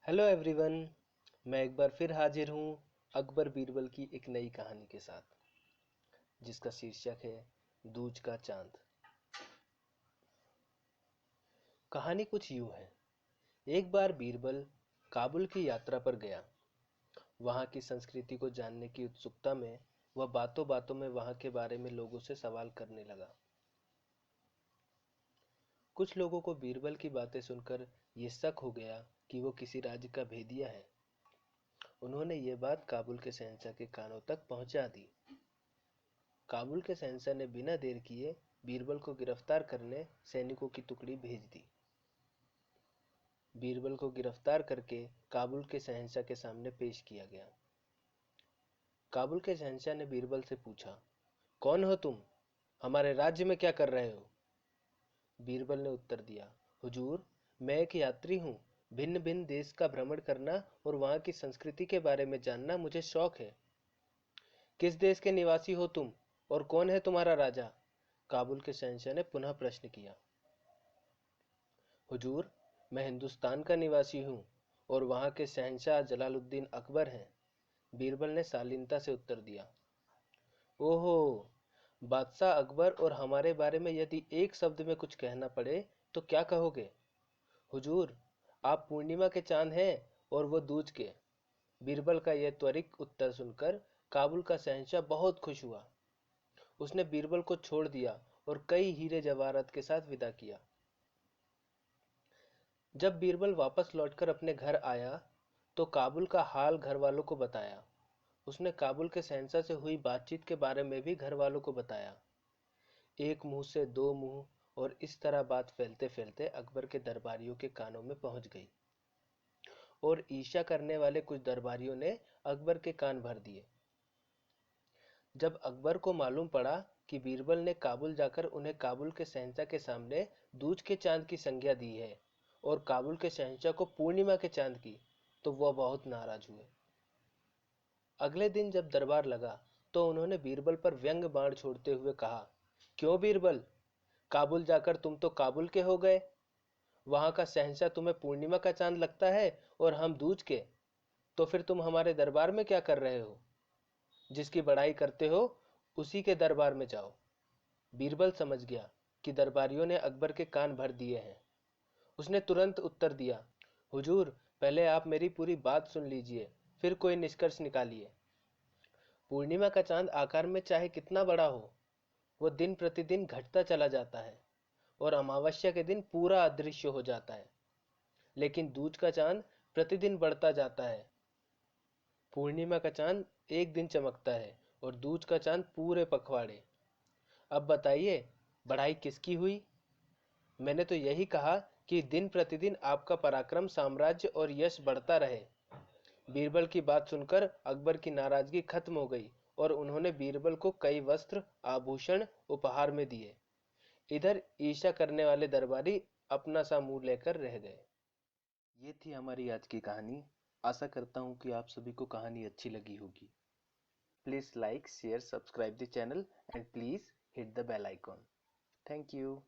Hello everyone. मैं एक बार फिर हाजिर हूँ अकबर बीरबल की एक नई कहानी के साथ, जिसका शीर्षक है दूज का चांद। कहानी कुछ यूं है। एक बार बीरबल काबुल की यात्रा पर गया। वहाँ की संस्कृति को जानने की उत्सुकता में वह बातों बातों में वहाँ के बारे में लोगों से सवाल करने लगा। कुछ लोगों को बीरबल की बातें सुनकर ये शक हो गया कि वो किसी राज्य का भेदिया है। उन्होंने ये बात काबुल के शहंशाह के कानों तक पहुंचा दी। काबुल के शहंशाह ने बिना देर किए बीरबल को गिरफ्तार करने सैनिकों की टुकड़ी भेज दी। बीरबल को गिरफ्तार करके काबुल के शहंशाह के सामने पेश किया गया। काबुल के शहंशाह ने बीरबल से पूछा, कौन हो तुम? हमारे राज्य में क्या कर रहे हो? बीरबल ने उत्तर दिया, हुजूर, मैं एक यात्री हूँ। भिन्न भिन्न देश का भ्रमण करना और वहाँ की संस्कृति के बारे में जानना मुझे शौक है। किस देश के निवासी हो तुम और कौन है तुम्हारा राजा? काबुल के शहंशाह ने पुनः प्रश्न किया। हुजूर, मैं हिंदुस्तान का निवासी हूँ और वहाँ के शहंशाह जलालुद्दीन अकबर हैं। बीरबल ने शालीनता से उत्तर दिया। ओहो, बादशाह अकबर और हमारे बारे में यदि एक शब्द में कुछ कहना पड़े तो क्या कहोगे? हुजूर, आप पूर्णिमा के चांद हैं और वो दूज के। बीरबल का यह त्वरित उत्तर सुनकर काबुल का शहंशाह बहुत खुश हुआ। उसने बीरबल को छोड़ दिया और कई हीरे जवाहरात के साथ विदा किया। जब बीरबल वापस लौटकर अपने घर आया तो काबुल का हाल घर वालों को बताया। उसने काबुल के शहंशाह से हुई बातचीत के बारे में भी घर वालों को बताया। एक मुंह से दो मुंह, और इस तरह बात फैलते फैलते अकबर के दरबारियों के कानों में पहुंच गई और ईर्ष्या करने वाले कुछ दरबारियों ने अकबर के कान भर दिए। जब अकबर को मालूम पड़ा कि बीरबल ने काबुल जाकर उन्हें काबुल के शहंशाह के सामने दूज के चांद की संज्ञा दी है और काबुल के शहंशाह को पूर्णिमा के चांद की, तो वह बहुत नाराज हुए। अगले दिन जब दरबार लगा तो उन्होंने बीरबल पर व्यंग बाण छोड़ते हुए कहा, क्यों बीरबल, काबुल जाकर तुम तो काबुल के हो गए। वहां का शहंशाह तुम्हें पूर्णिमा का चांद लगता है और हम दूज के। तो फिर तुम हमारे दरबार में क्या कर रहे हो? जिसकी बड़ाई करते हो उसी के दरबार में जाओ। बीरबल समझ गया कि दरबारियों ने अकबर के कान भर दिए हैं। उसने तुरंत उत्तर दिया, हुजूर, पहले आप मेरी पूरी बात सुन लीजिए, फिर कोई निष्कर्ष निकालिए। पूर्णिमा का चांद आकार में चाहे कितना बड़ा हो, वो दिन प्रतिदिन घटता चला जाता है और अमावस्या के दिन पूरा अदृश्य हो जाता है। लेकिन दूज का चांद प्रतिदिन बढ़ता जाता है। पूर्णिमा का चांद एक दिन चमकता है और दूज का चांद पूरे पखवाड़े। अब बताइए, बढ़ाई किसकी हुई? मैंने तो यही कहा कि दिन प्रतिदिन आपका पराक्रम, साम्राज्य और यश बढ़ता रहे। बीरबल की बात सुनकर अकबर की नाराजगी खत्म हो गई और उन्होंने बीरबल को कई वस्त्र, आभूषण उपहार में दिए। इधर ईर्ष्या करने वाले दरबारी अपना सा मुंह लेकर रह गए। ये थी हमारी आज की कहानी। आशा करता हूँ कि आप सभी को कहानी अच्छी लगी होगी। Please like, share, subscribe the channel and please hit the bell icon. Thank you.